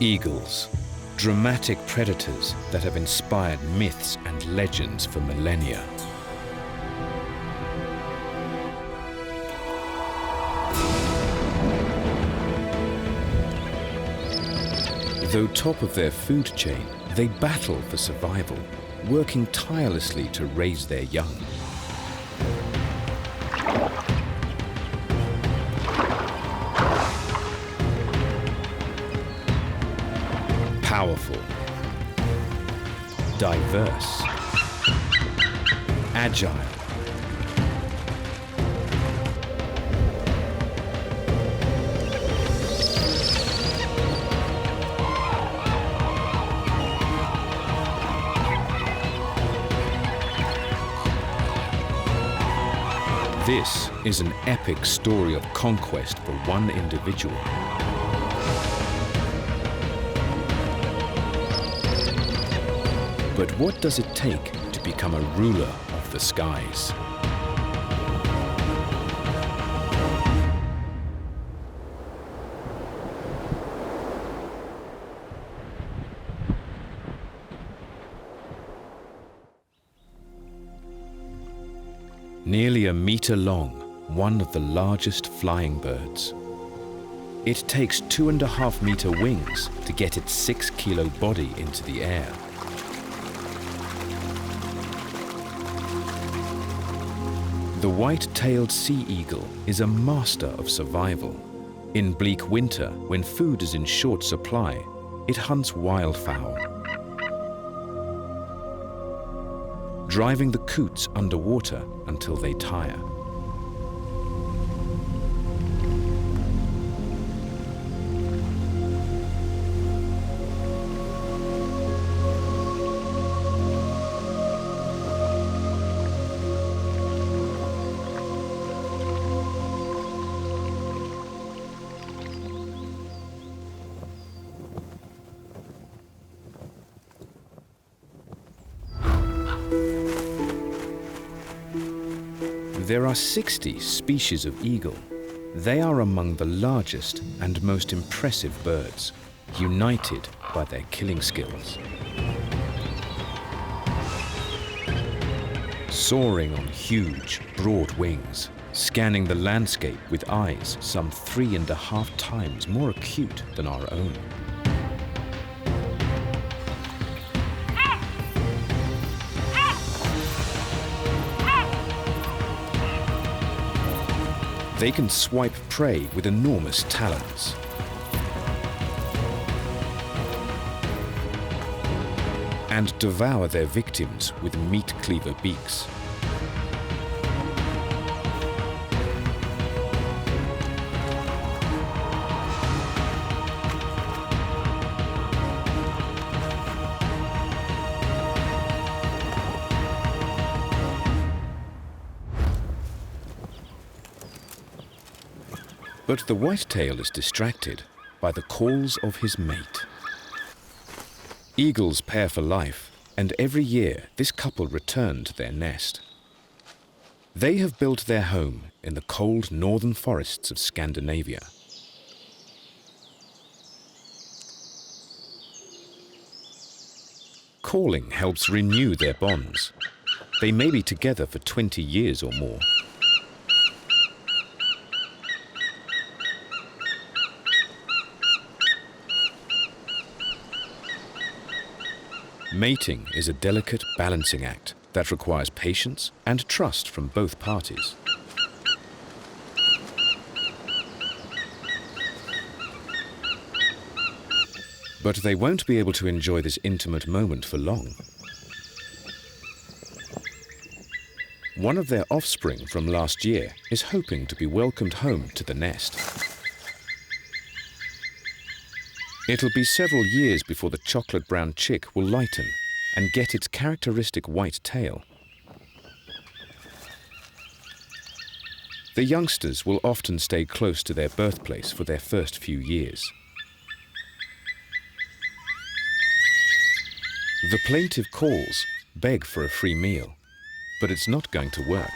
Eagles, dramatic predators that have inspired myths and legends for millennia. Though top of their food chain, they battle for survival, working tirelessly to raise their young. Powerful, diverse, agile, this is an epic story of conquest for one individual. But what does it take to become a ruler of the skies? Nearly a meter long, one of the largest flying birds. It takes 2.5 meter wings to get its 6-kilo body into the air. The white-tailed sea eagle is a master of survival. In bleak winter, when food is in short supply, it hunts wildfowl, driving the coots underwater until they tire. There are 60 species of eagle. They are among the largest and most impressive birds, united by their killing skills. Soaring on huge, broad wings, scanning the landscape with eyes some 3.5 times more acute than our own. They can swipe prey with enormous talons. And devour their victims with meat cleaver beaks. But the whitetail is distracted by the calls of his mate. Eagles pair for life, and every year this couple return to their nest. They have built their home in the cold northern forests of Scandinavia. Calling helps renew their bonds. They may be together for 20 years or more. Mating is a delicate balancing act that requires patience and trust from both parties. But they won't be able to enjoy this intimate moment for long. One of their offspring from last year is hoping to be welcomed home to the nest. It'll be several years before the chocolate-brown chick will lighten and get its characteristic white tail. The youngsters will often stay close to their birthplace for their first few years. The plaintive calls beg for a free meal, but it's not going to work.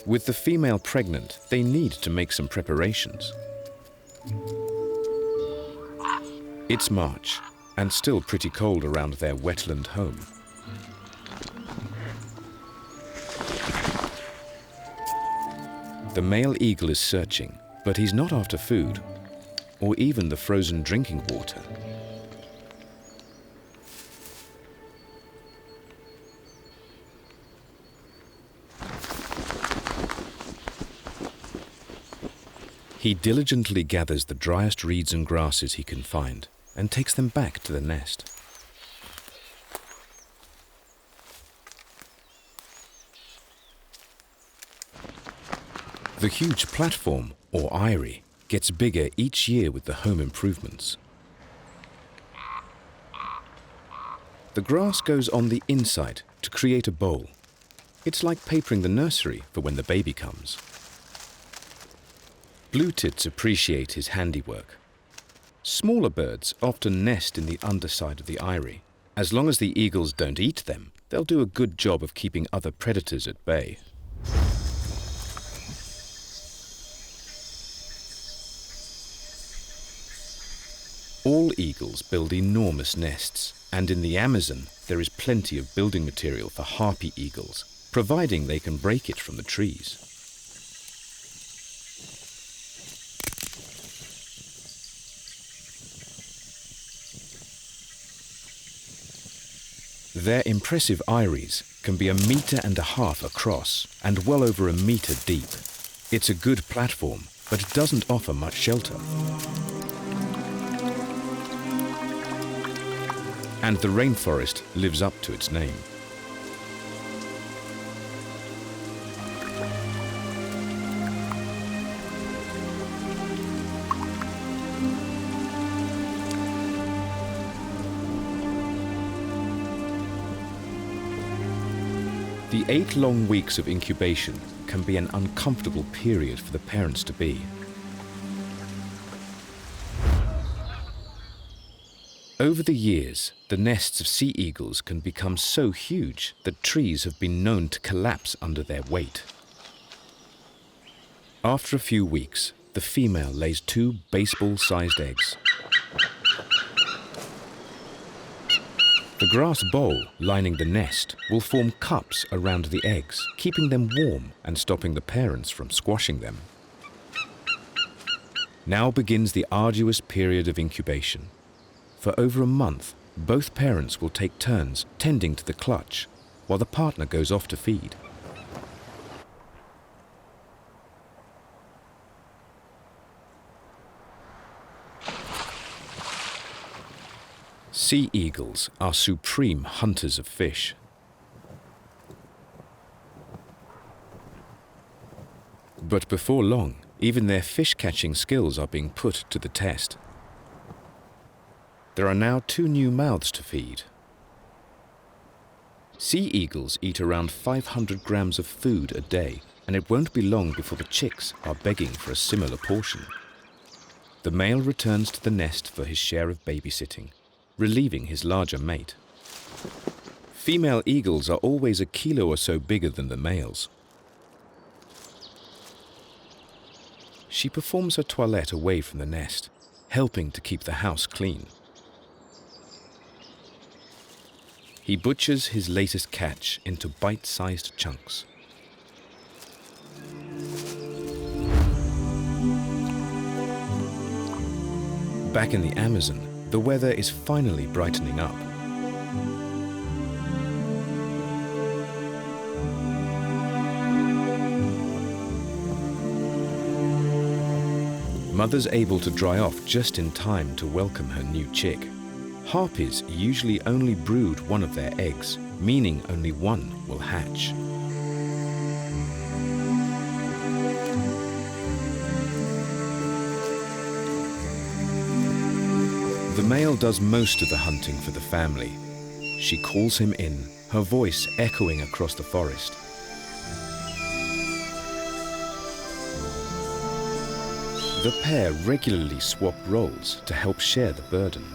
With the female pregnant, they need to make some preparations. It's March, and still pretty cold around their wetland home. The male eagle is searching, but he's not after food, or even the frozen drinking water. He diligently gathers the driest reeds and grasses he can find and takes them back to the nest. The huge platform, or eyrie, gets bigger each year with the home improvements. The grass goes on the inside to create a bowl. It's like papering the nursery for when the baby comes. Blue tits appreciate his handiwork. Smaller birds often nest in the underside of the eyrie. As long as the eagles don't eat them, they'll do a good job of keeping other predators at bay. All eagles build enormous nests, and in the Amazon there is plenty of building material for harpy eagles, providing they can break it from the trees. Their impressive eyries can be 1.5 meters across and well over 1 meter deep. It's a good platform, but it doesn't offer much shelter. And the rainforest lives up to its name. The 8 long weeks of incubation can be an uncomfortable period for the parents to be. Over the years, the nests of sea eagles can become so huge that trees have been known to collapse under their weight. After a few weeks, the female lays 2 baseball-sized eggs. The grass bowl lining the nest will form cups around the eggs, keeping them warm and stopping the parents from squashing them. Now begins the arduous period of incubation. For over a month, both parents will take turns tending to the clutch, while the partner goes off to feed. Sea eagles are supreme hunters of fish. But before long, even their fish-catching skills are being put to the test. There are now 2 new mouths to feed. Sea eagles eat around 500 grams of food a day, and it won't be long before the chicks are begging for a similar portion. The male returns to the nest for his share of babysitting, relieving his larger mate. Female eagles are always 1 kilo or so bigger than the males. She performs her toilette away from the nest, helping to keep the house clean. He butchers his latest catch into bite-sized chunks. Back in the Amazon, the weather is finally brightening up. Mother's able to dry off just in time to welcome her new chick. Harpies usually only brood one of their eggs, meaning only one will hatch. The male does most of the hunting for the family. She calls him in, her voice echoing across the forest. The pair regularly swap roles to help share the burden.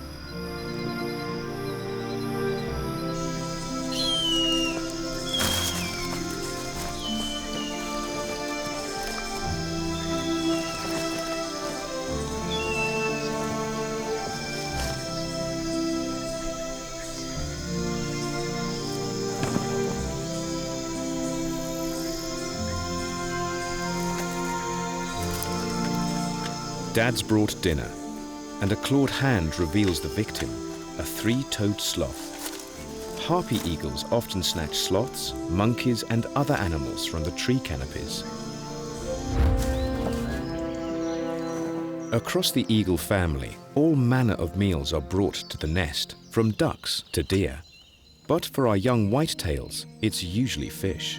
Dad's brought dinner, and a clawed hand reveals the victim, a three-toed sloth. Harpy eagles often snatch sloths, monkeys, and other animals from the tree canopies. Across the eagle family, all manner of meals are brought to the nest, from ducks to deer. But for our young whitetails, it's usually fish.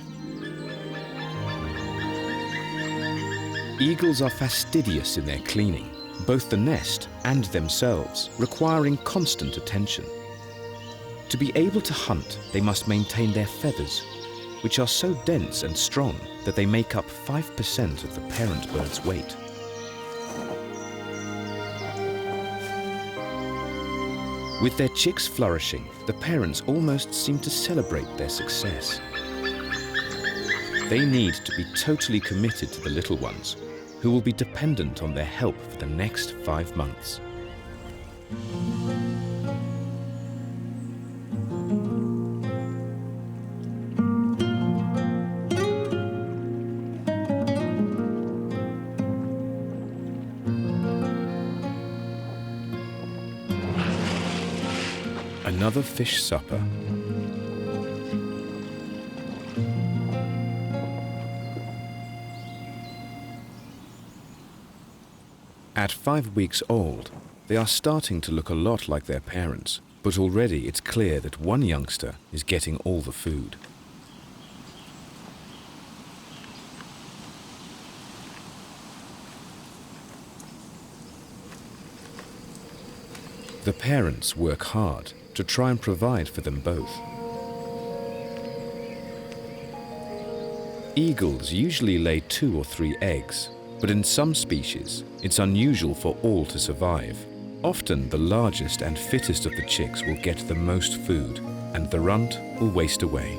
Eagles are fastidious in their cleaning, both the nest and themselves, requiring constant attention. To be able to hunt, they must maintain their feathers, which are so dense and strong that they make up 5% of the parent bird's weight. With their chicks flourishing, the parents almost seem to celebrate their success. They need to be totally committed to the little ones, who will be dependent on their help for the next 5 months. Another fish supper. At 5 weeks old, they are starting to look a lot like their parents, but already it's clear that one youngster is getting all the food. The parents work hard to try and provide for them both. Eagles usually lay 2 or 3 eggs, but in some species, it's unusual for all to survive. Often, the largest and fittest of the chicks will get the most food, and the runt will waste away.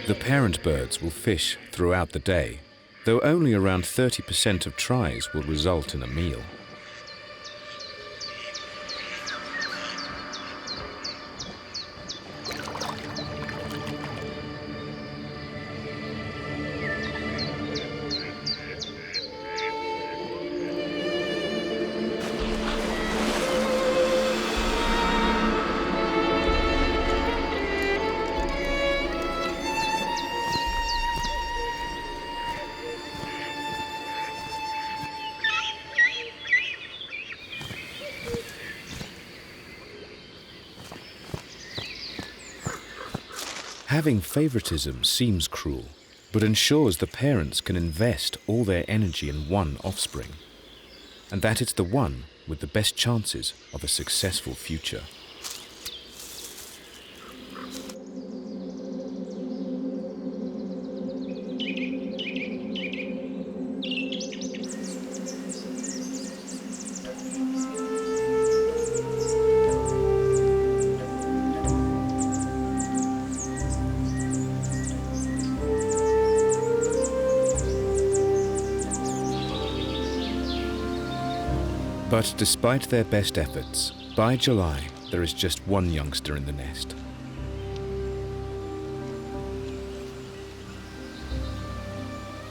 The parent birds will fish throughout the day, though only around 30% of tries will result in a meal. Having favoritism seems cruel, but ensures the parents can invest all their energy in one offspring, and that it's the one with the best chances of a successful future. But despite their best efforts, by July, there is just one youngster in the nest.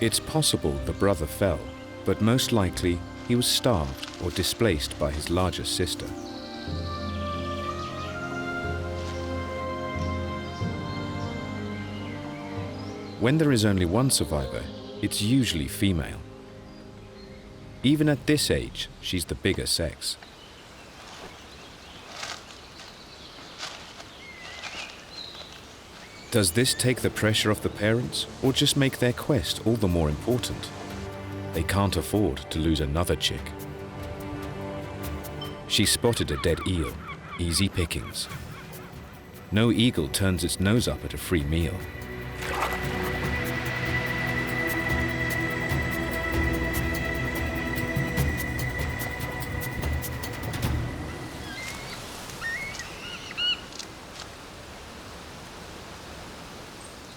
It's possible the brother fell, but most likely he was starved or displaced by his larger sister. When there is only one survivor, it's usually female. Even at this age, she's the bigger sex. Does this take the pressure off the parents, or just make their quest all the more important? They can't afford to lose another chick. She spotted a dead eel, easy pickings. No eagle turns its nose up at a free meal.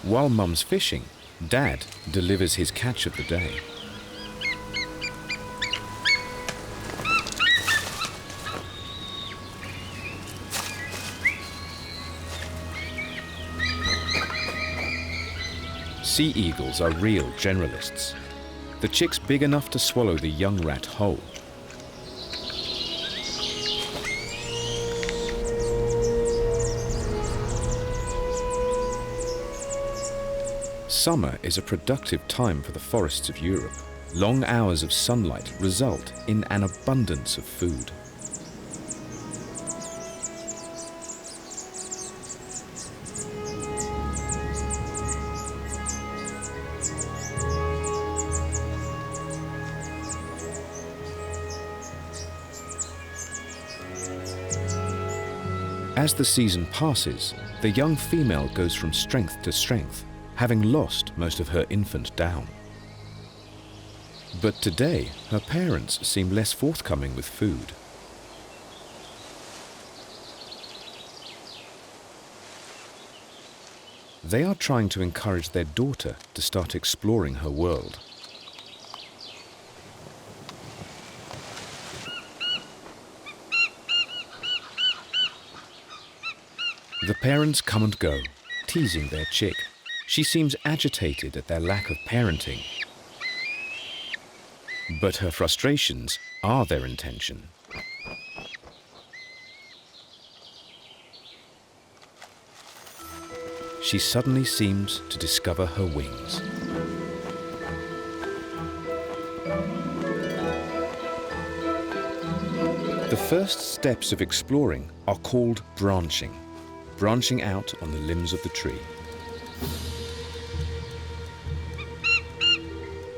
While Mum's fishing, Dad delivers his catch of the day. Sea eagles are real generalists. The chick's big enough to swallow the young rat whole. Summer is a productive time for the forests of Europe. Long hours of sunlight result in an abundance of food. As the season passes, the young female goes from strength to strength, having lost most of her infant down. But today, her parents seem less forthcoming with food. They are trying to encourage their daughter to start exploring her world. The parents come and go, teasing their chick. She seems agitated at their lack of parenting. But her frustrations are their intention. She suddenly seems to discover her wings. The first steps of exploring are called branching out on the limbs of the tree.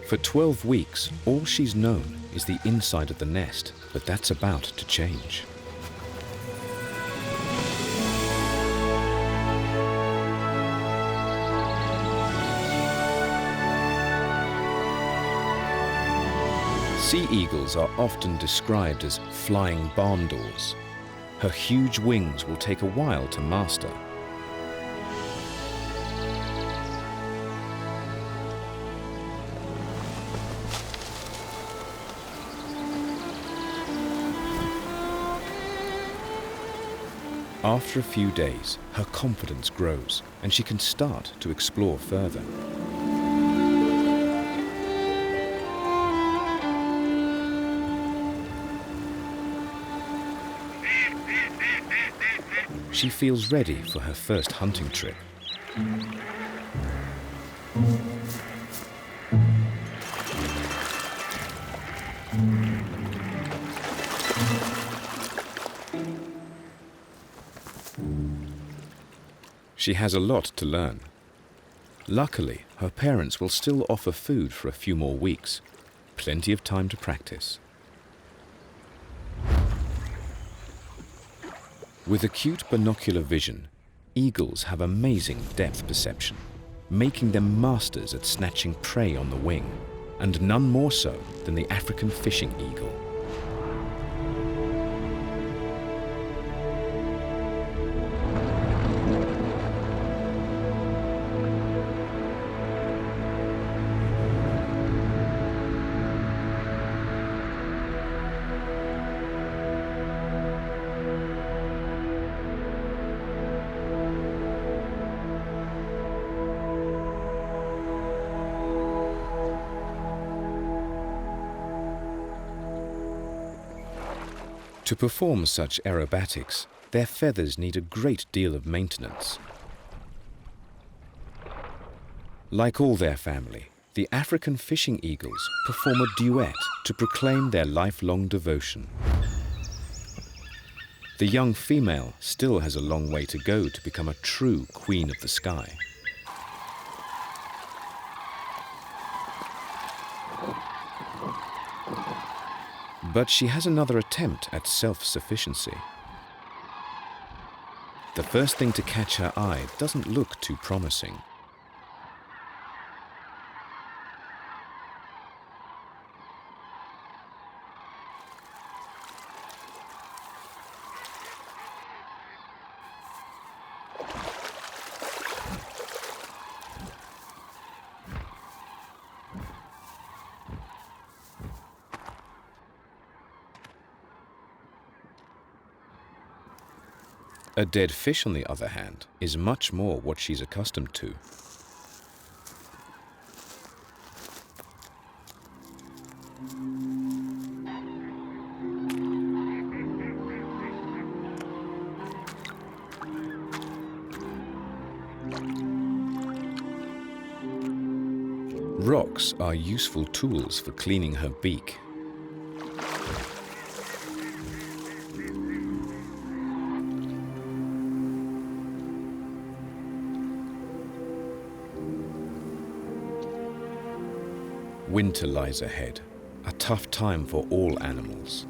For 12 weeks, all she's known is the inside of the nest, but that's about to change. Sea eagles are often described as flying barn doors. Her huge wings will take a while to master. After a few days, her confidence grows and she can start to explore further. She feels ready for her first hunting trip. She has a lot to learn. Luckily, her parents will still offer food for a few more weeks. Plenty of time to practice. With acute binocular vision, eagles have amazing depth perception, making them masters at snatching prey on the wing, and none more so than the African fishing eagle. To perform such aerobatics, their feathers need a great deal of maintenance. Like all their family, the African fishing eagles perform a duet to proclaim their lifelong devotion. The young female still has a long way to go to become a true queen of the sky. But she has another attempt at self-sufficiency. The first thing to catch her eye doesn't look too promising. A dead fish, on the other hand, is much more what she's accustomed to. Rocks are useful tools for cleaning her beak. Winter lies ahead, a tough time for all animals.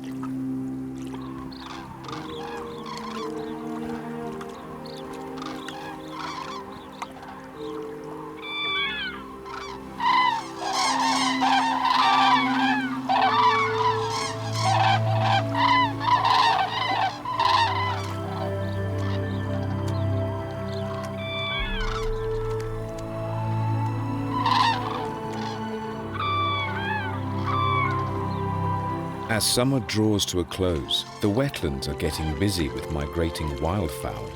As summer draws to a close, the wetlands are getting busy with migrating wildfowl.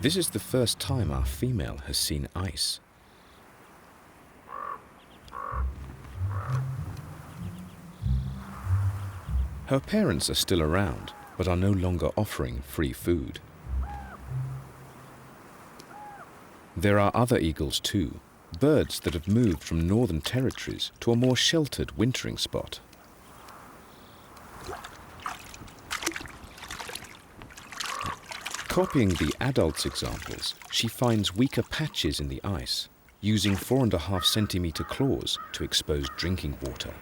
This is the first time our female has seen ice. Her parents are still around, but are no longer offering free food. There are other eagles too, birds that have moved from northern territories to a more sheltered wintering spot. Copying the adults' examples, she finds weaker patches in the ice, using 4.5 centimeter claws to expose drinking water.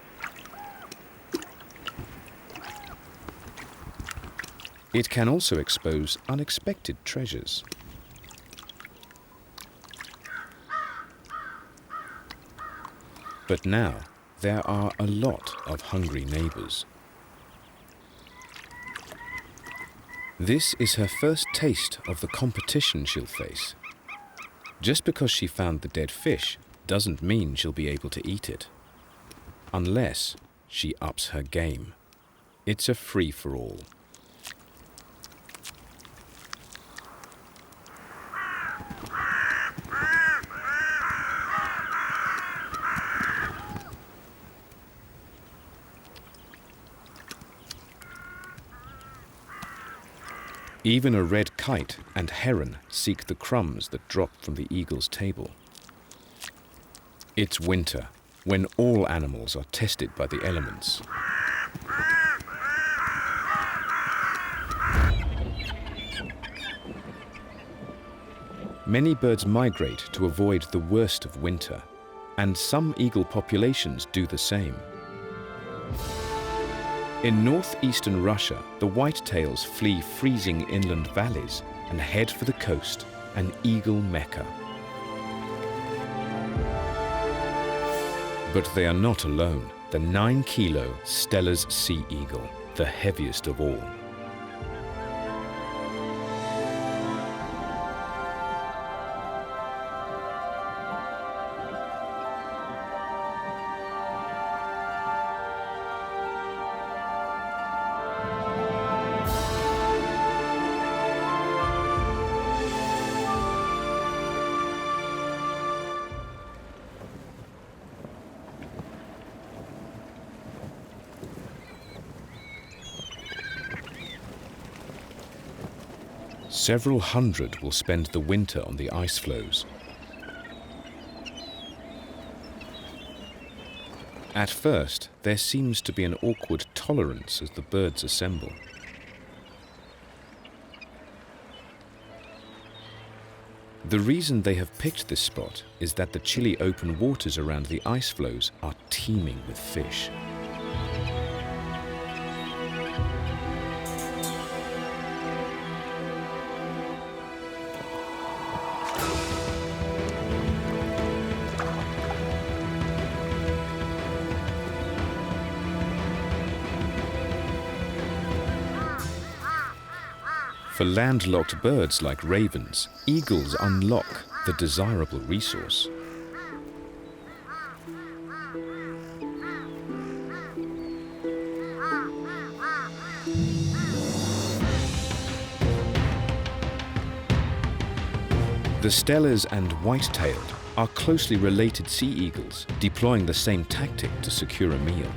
It can also expose unexpected treasures. But now, there are a lot of hungry neighbors. This is her first taste of the competition she'll face. Just because she found the dead fish doesn't mean she'll be able to eat it. Unless she ups her game. It's a free-for-all. Even a red kite and heron seek the crumbs that drop from the eagle's table. It's winter, when all animals are tested by the elements. Many birds migrate to avoid the worst of winter, and some eagle populations do the same. In northeastern Russia, the whitetails flee freezing inland valleys and head for the coast, an eagle mecca. But they are not alone. The 9-kilo Steller's sea eagle, the heaviest of all. Several hundred will spend the winter on the ice floes. At first, there seems to be an awkward tolerance as the birds assemble. The reason they have picked this spot is that the chilly open waters around the ice floes are teeming with fish. For landlocked birds like ravens, eagles unlock the desirable resource. The stellars and white-tailed are closely related sea eagles, deploying the same tactic to secure a meal.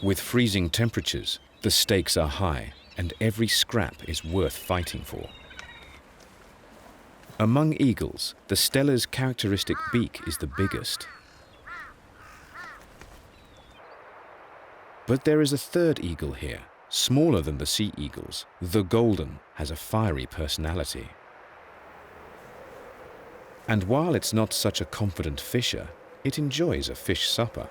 With freezing temperatures, the stakes are high, and every scrap is worth fighting for. Among eagles, the stellar's characteristic beak is the biggest. But there is a third eagle here, smaller than the sea eagles. The golden has a fiery personality. And while it's not such a confident fisher, it enjoys a fish supper.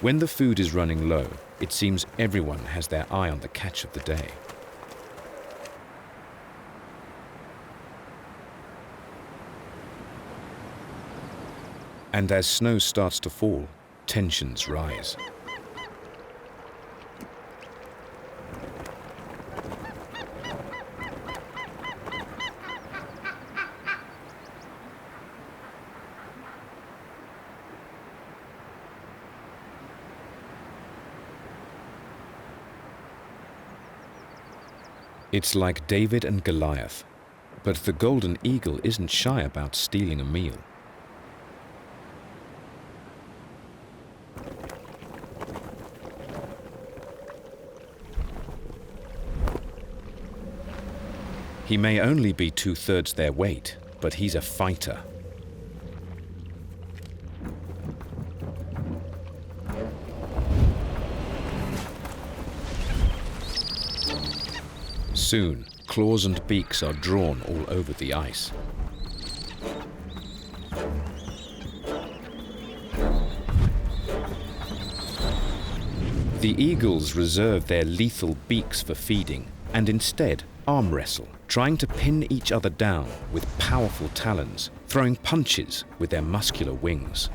When the food is running low, it seems everyone has their eye on the catch of the day. And as snow starts to fall, tensions rise. It's like David and Goliath, but the golden eagle isn't shy about stealing a meal. He may only be 2/3 their weight, but he's a fighter. Soon, claws and beaks are drawn all over the ice. The eagles reserve their lethal beaks for feeding and instead arm wrestle, trying to pin each other down with powerful talons, throwing punches with their muscular wings.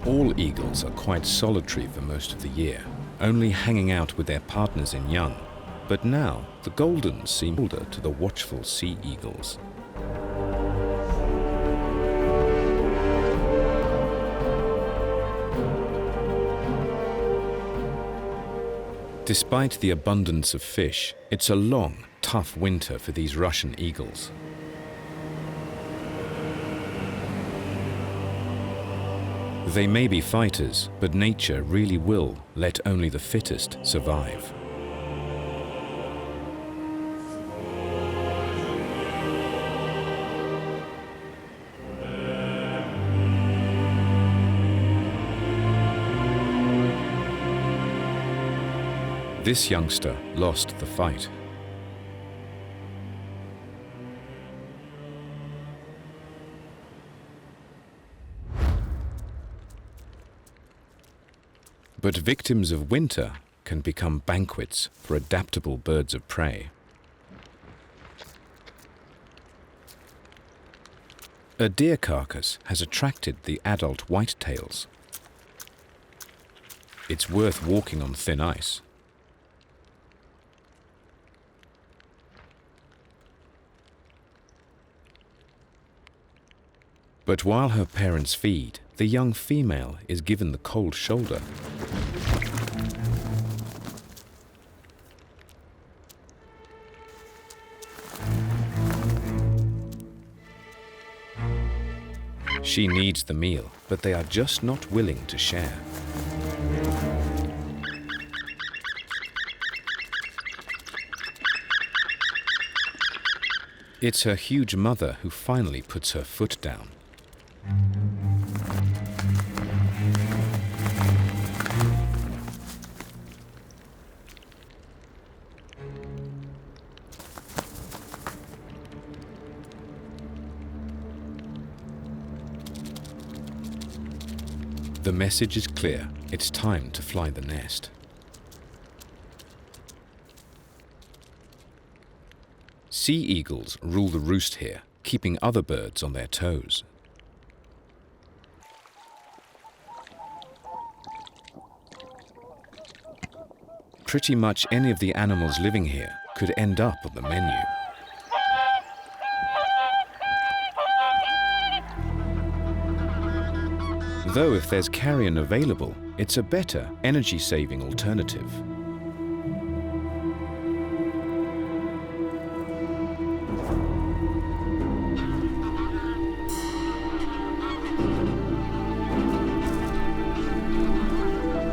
All eagles are quite solitary for most of the year, only hanging out with their partners in young. But now, the goldens seem older to the watchful sea eagles. Despite the abundance of fish, it's a long, tough winter for these Russian eagles. They may be fighters, but nature really will let only the fittest survive. This youngster lost the fight. But victims of winter can become banquets for adaptable birds of prey. A deer carcass has attracted the adult whitetails. It's worth walking on thin ice. But while her parents feed, the young female is given the cold shoulder. She needs the meal, but they are just not willing to share. It's her huge mother who finally puts her foot down. The message is clear. It's time to fly the nest. Sea eagles rule the roost here, keeping other birds on their toes. Pretty much any of the animals living here could end up on the menu. Though if there's carrion available, it's a better, energy-saving alternative.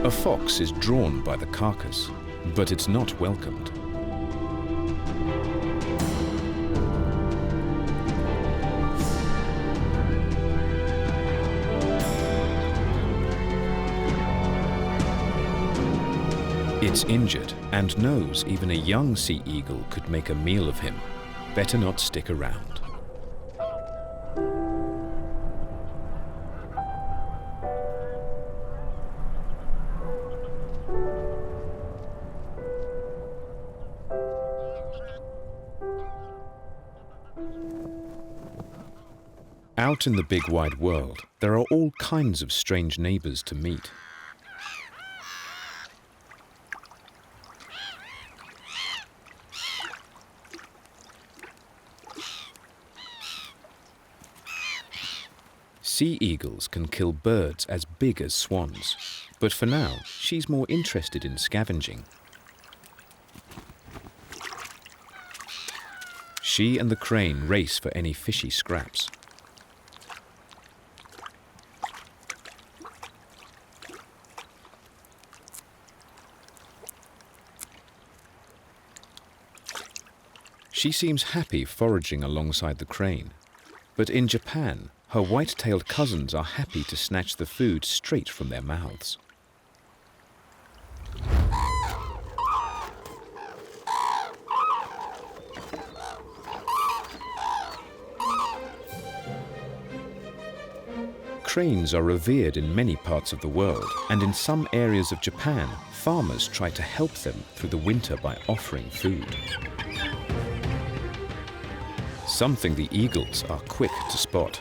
A fox is drawn by the carcass, but it's not welcomed. It's injured and knows even a young sea eagle could make a meal of him. Better not stick around. Out in the big wide world, there are all kinds of strange neighbors to meet. Sea eagles can kill birds as big as swans, but for now, she's more interested in scavenging. She and the crane race for any fishy scraps. She seems happy foraging alongside the crane, but in Japan, her white-tailed cousins are happy to snatch the food straight from their mouths. Cranes are revered in many parts of the world, and in some areas of Japan, farmers try to help them through the winter by offering food. Something the eagles are quick to spot.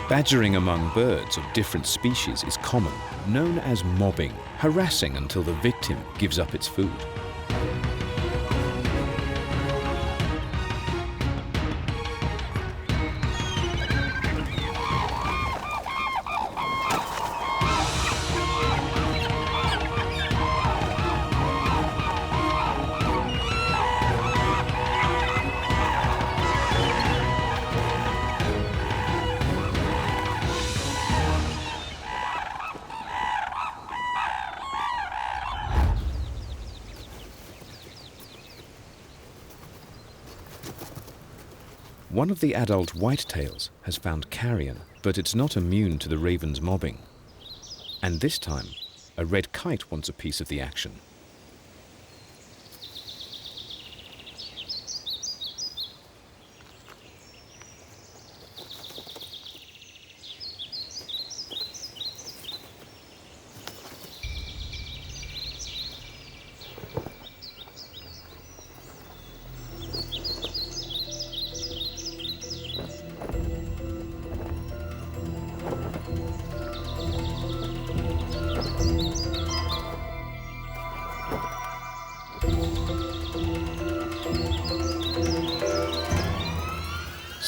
Badgering among birds of different species is common, known as mobbing, harassing until the victim gives up its food. One of the adult whitetails has found carrion, but it's not immune to the raven's mobbing. And this time, a red kite wants a piece of the action.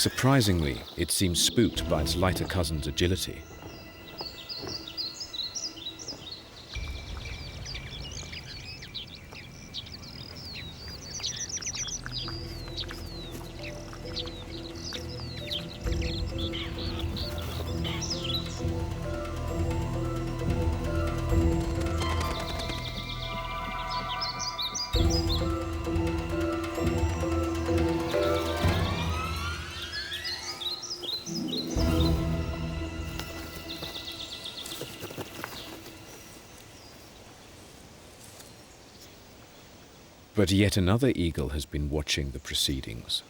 Surprisingly, it seems spooked by its lighter cousin's agility. But yet another eagle has been watching the proceedings.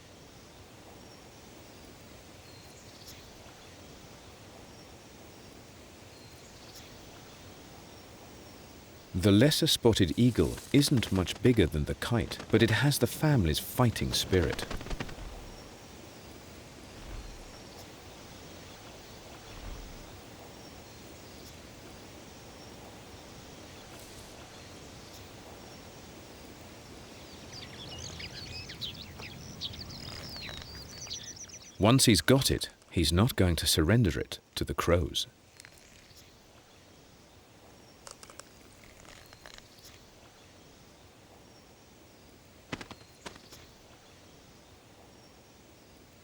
The lesser spotted eagle isn't much bigger than the kite, but it has the family's fighting spirit. Once he's got it, he's not going to surrender it to the crows.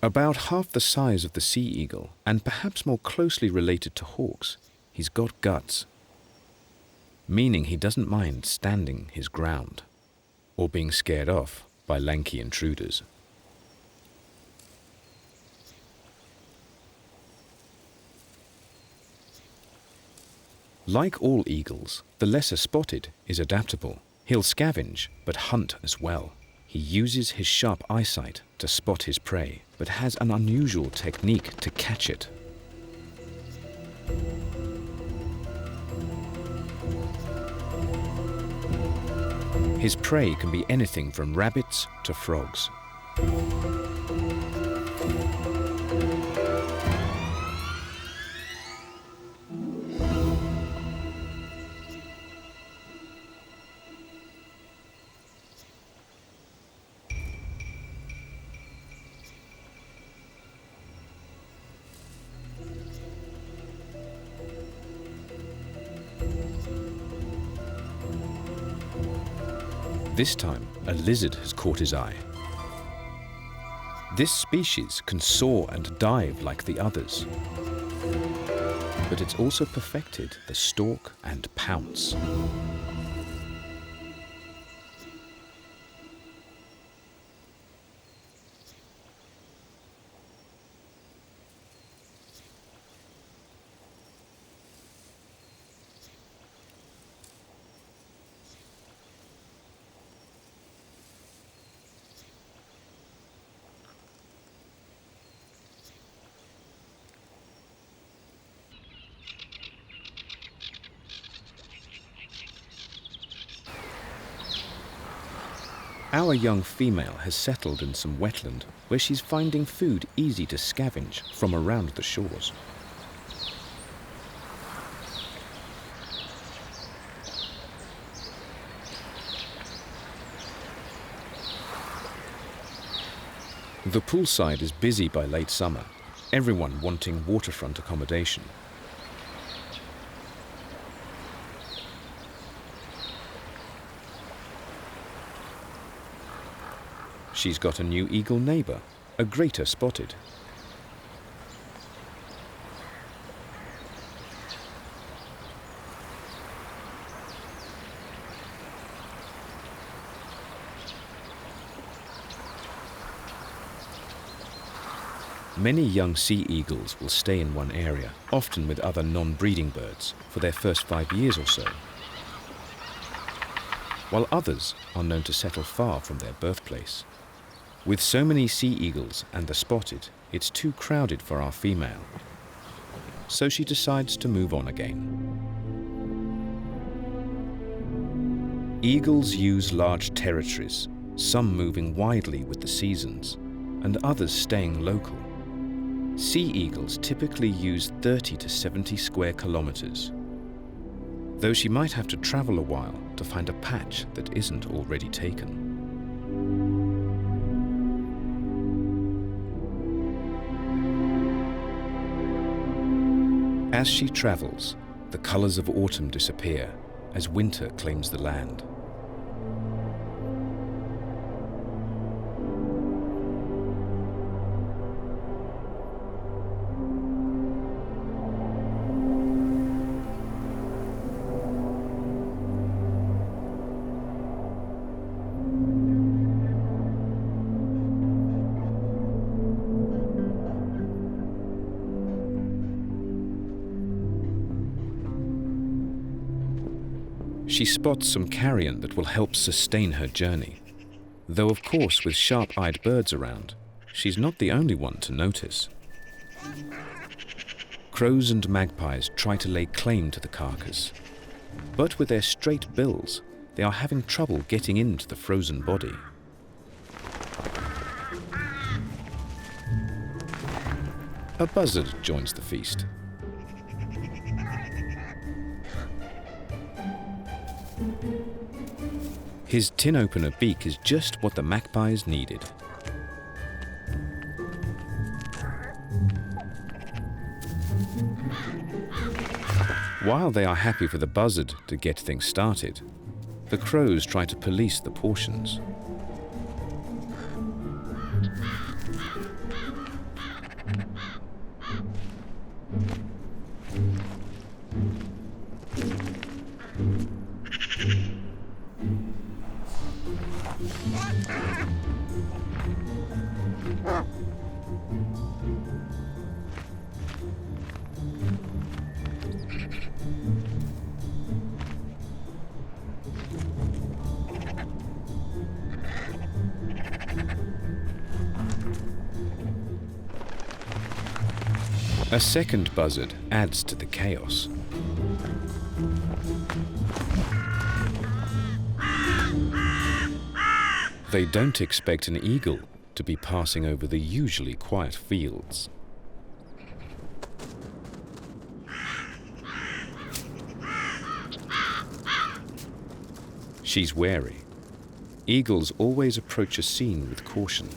About half the size of the sea eagle, and perhaps more closely related to hawks, he's got guts, meaning he doesn't mind standing his ground or being scared off by lanky intruders. Like all eagles, the lesser spotted is adaptable. He'll scavenge, but hunt as well. He uses his sharp eyesight to spot his prey, but has an unusual technique to catch it. His prey can be anything from rabbits to frogs. This time, a lizard has caught his eye. This species can soar and dive like the others, but it's also perfected the stalk and pounce. Our young female has settled in some wetland where she's finding food easy to scavenge from around the shores. The poolside is busy by late summer, everyone wanting waterfront accommodation. She's got a new eagle neighbor, a greater spotted. Many young sea eagles will stay in one area, often with other non-breeding birds, for their first 5 years or so, while others are known to settle far from their birthplace. With so many sea eagles and the spotted, it's too crowded for our female, so she decides to move on again. Eagles use large territories, some moving widely with the seasons, and others staying local. Sea eagles typically use 30 to 70 square kilometers, though she might have to travel a while to find a patch that isn't already taken. As she travels, the colors of autumn disappear as winter claims the land. She spots some carrion that will help sustain her journey. Though of course with sharp-eyed birds around, she's not the only one to notice. Crows and magpies try to lay claim to the carcass, but with their straight bills, they are having trouble getting into the frozen body. A buzzard joins the feast. His tin opener beak is just what the magpies needed. While they are happy for the buzzard to get things started, the crows try to police the portions. A second buzzard adds to the chaos. They don't expect an eagle to be passing over the usually quiet fields. She's wary. Eagles always approach a scene with caution.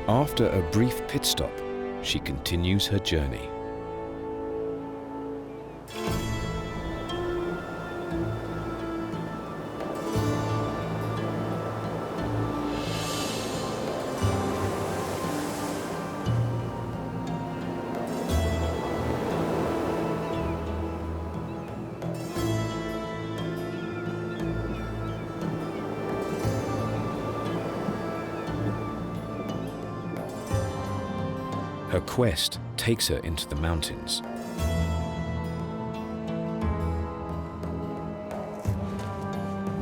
After a brief pit stop, she continues her journey. Her quest takes her into the mountains.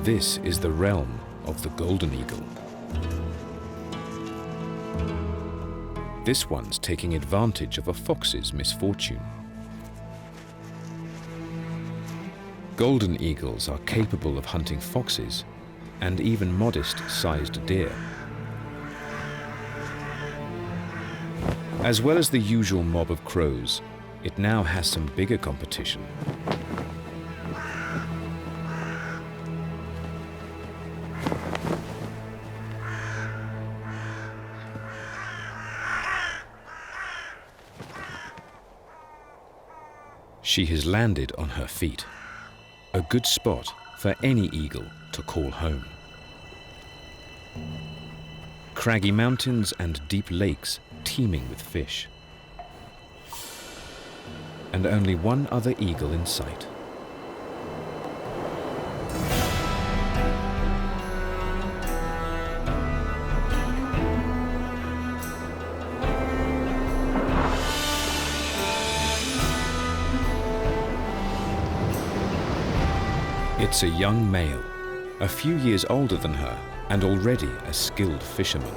This is the realm of the golden eagle. This one's taking advantage of a fox's misfortune. Golden eagles are capable of hunting foxes and even modest-sized deer. As well as the usual mob of crows, it now has some bigger competition. She has landed on her feet, a good spot for any eagle to call home. Craggy mountains and deep lakes teeming with fish. And only one other eagle in sight. It's a young male, a few years older than her, and already a skilled fisherman.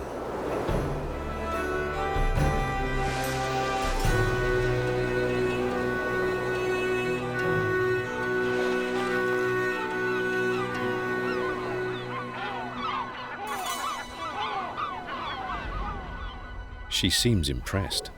She seems impressed.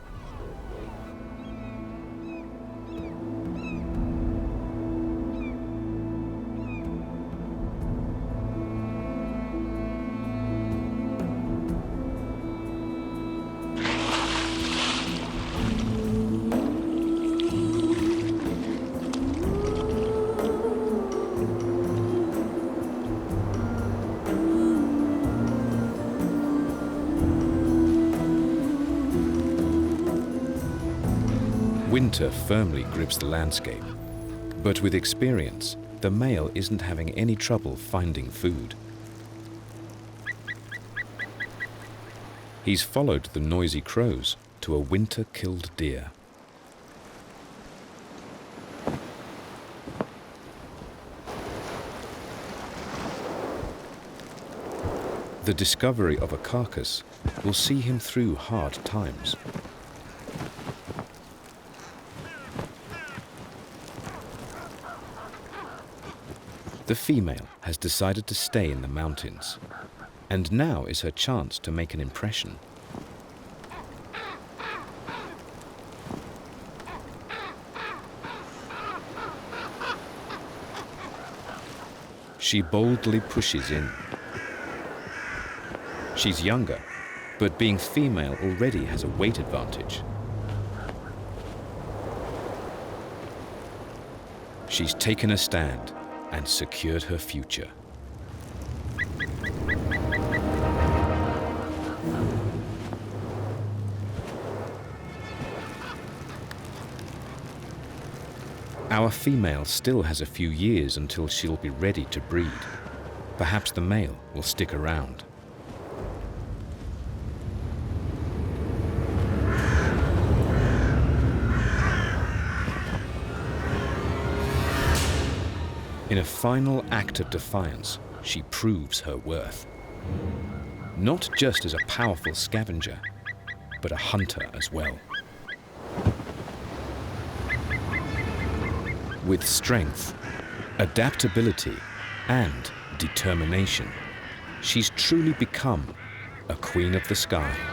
Winter firmly grips the landscape, but with experience, the male isn't having any trouble finding food. He's followed the noisy crows to a winter-killed deer. The discovery of a carcass will see him through hard times. The female has decided to stay in the mountains, and now is her chance to make an impression. She boldly pushes in. She's younger, but being female already has a weight advantage. She's taken a stand and secured her future. Our female still has a few years until she'll be ready to breed. Perhaps the male will stick around. In a final act of defiance, she proves her worth. Not just as a powerful scavenger, but a hunter as well. With strength, adaptability, and determination, she's truly become a queen of the sky.